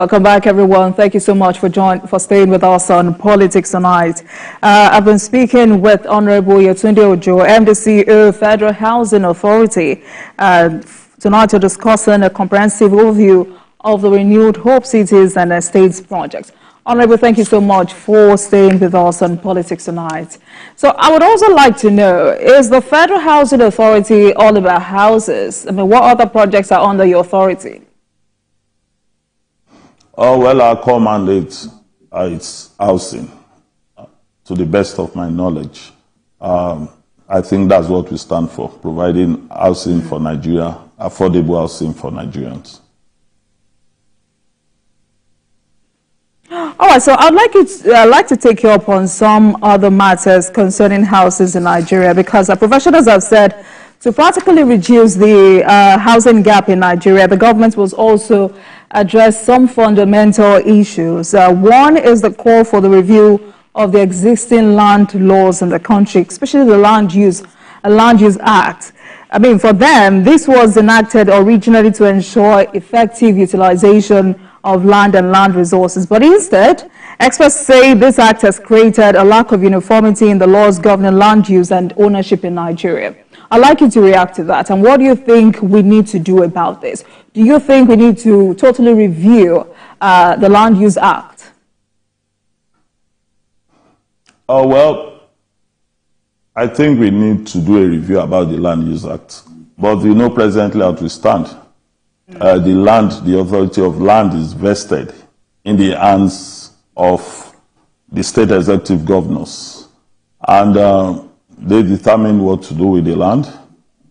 Welcome back, everyone. Thank you so much for staying with us on Politics Tonight. I've been speaking with Honorable Oyetunde Ojo, MD, Federal Housing Authority, tonight we're discussing a comprehensive overview of the renewed Hope Cities and Estates projects. Honorable, thank you so much for staying with us on Politics Tonight. So I would also like to know, is the Federal Housing Authority all about houses? I mean, what other projects are under your authority? Oh, well, our core mandate is housing, to the best of my knowledge. I think that's what we stand for, providing housing for Nigeria, affordable housing for Nigerians. All right, so I'd like to take you up on some other matters concerning houses in Nigeria, because professionals have said to practically reduce the housing gap in Nigeria, the government was also address some fundamental issues. One is the call for the review of the existing land laws in the country, especially the Land Use Act. I mean, for them, this was enacted originally to ensure effective utilization of land and land resources. But instead, experts say this act has created a lack of uniformity in the laws governing land use and ownership in Nigeria. I'd like you to react to that. And what do you think we need to do about this? Do you think we need to totally review the Land Use Act? Oh, well, I think we need to do a review about the Land Use Act. But you know presently how we stand. The authority of land is vested in the hands of the state executive governors. And they determine what to do with the land.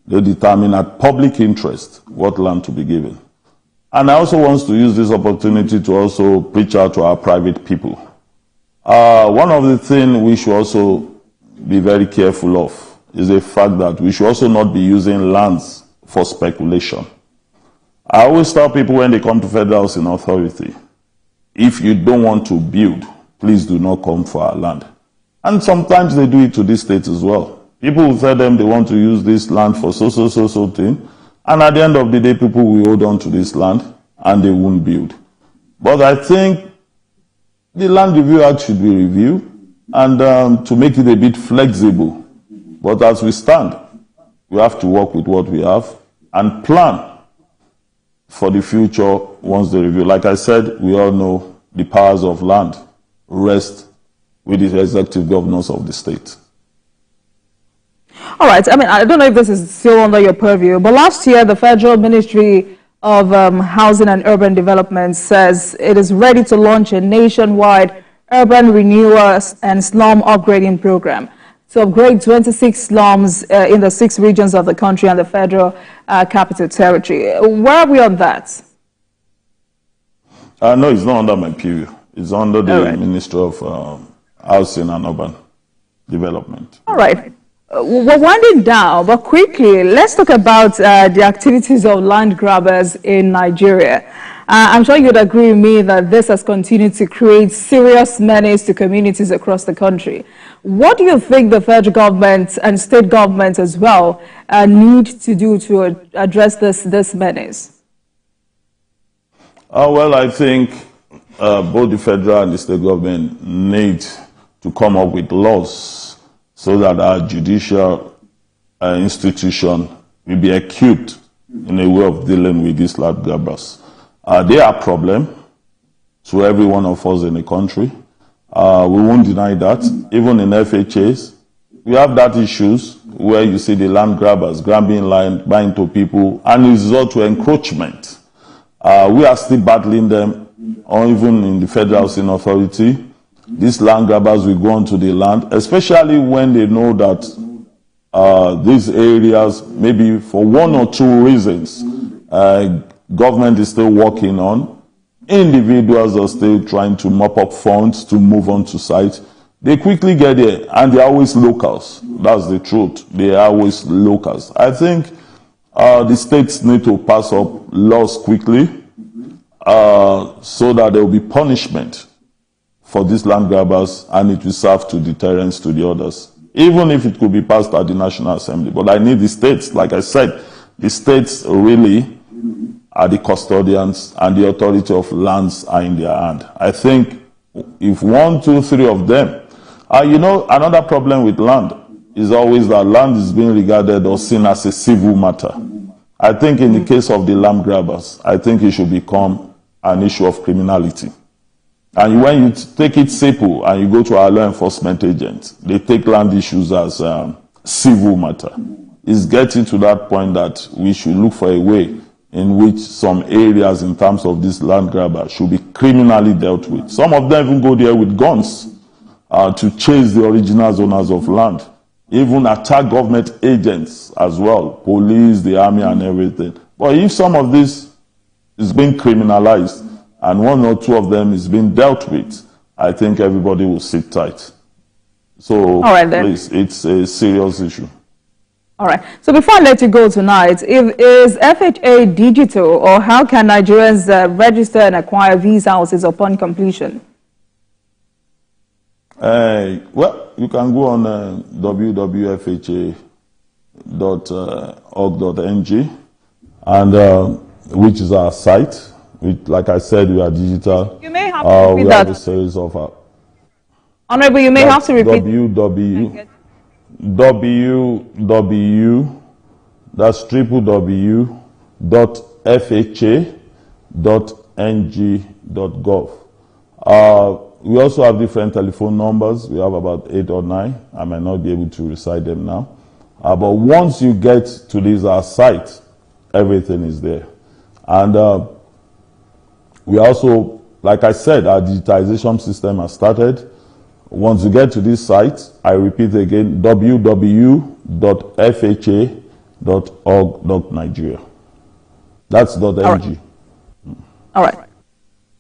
They determine at public interest what land to be given. And I also want to use this opportunity to also preach out to our private people. One of the things we should also be very careful of is the fact that we should also not be using lands for speculation. I always tell people when they come to Federal Housing Authority, if you don't want to build, please do not come for our land. And sometimes they do it to this state as well. People will tell them they want to use this land for so thing. And at the end of the day, people will hold on to this land and they won't build. But I think the Land Review Act should be reviewed and to make it a bit flexible. But as we stand, we have to work with what we have and plan for the future once they review. Like I said, we all know the powers of land rest with the executive governors of the state. All right. I mean, I don't know if this is still under your purview, but last year, the Federal Ministry of Housing and Urban Development says it is ready to launch a nationwide urban renewal and slum upgrading program to upgrade 26 slums in the 6 regions of the country and the Federal Capital Territory. Where are we on that? No, it's not under my purview. It's under the Ministry of Housing and Urban Development. All right. We're winding down, but quickly, let's talk about the activities of land grabbers in Nigeria. I'm sure you'd agree with me that this has continued to create serious menace to communities across the country. What do you think the federal government and state government as well need to do to address this menace? Well, I think both the federal and the state government need to come up with laws so that our judicial institution will be equipped in a way of dealing with these land grabbers. They are a problem to every one of us in the country. We won't deny that. Even in FHAs, we have that issues where you see the land grabbers grabbing land, buying to people, and resort to encroachment. We are still battling them, or even in the Federal Housing Authority. These land grabbers will go onto the land, especially when they know that these areas, maybe for 1 or 2 reasons, government is still working on. Individuals are still trying to mop up funds to move on to site. They quickly get there, and they're always locals. That's the truth. They are always locals. I think the states need to pass up laws quickly so that there will be punishment for these land grabbers, and it will serve to deterrence to the others, even if it could be passed at the National Assembly. But I need the states, like I said, the states really are the custodians and the authority of lands are in their hand. I think if 1, 2, 3 of them, another problem with land is always that land is being regarded or seen as a civil matter. I think in the case of the land grabbers, I think it should become an issue of criminality. And when you take it simple and you go to our law enforcement agents, they take land issues as civil matter. It's getting to that point that we should look for a way in which some areas in terms of this land grabber should be criminally dealt with. Some of them even go there with guns to chase the original owners of land, even attack government agents as well, police, the army and everything. But if some of this is being criminalized and 1 or 2 of them is being dealt with, I think everybody will sit tight. So please, it's a serious issue. All right. So before I let you go tonight, is FHA digital, or how can Nigerians register and acquire these houses upon completion? Well, you can go on www.fha.org.ng, and which is our site. Like I said, we are digital. You may have to repeat that. We have a series of Honorable, you may have to repeat. www.fha.ng.gov. We also have different telephone numbers. We have about 8 or 9. I might not be able to recite them now. But once you get to this our site, everything is there. And we also, like I said, our digitization system has started. Once you get to this site, I repeat again, www.fha.org.nigeria. That's .ng. All right.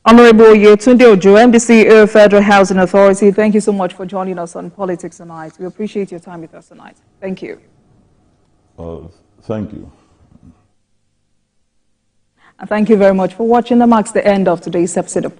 Honorable Oyetunde Ojo, MD CEO of Federal Housing Authority, thank you so much for joining us on Politics Tonight. We appreciate your time with us tonight. Thank you. Thank you. And thank you very much for watching. That marks the end of today's episode of Politics.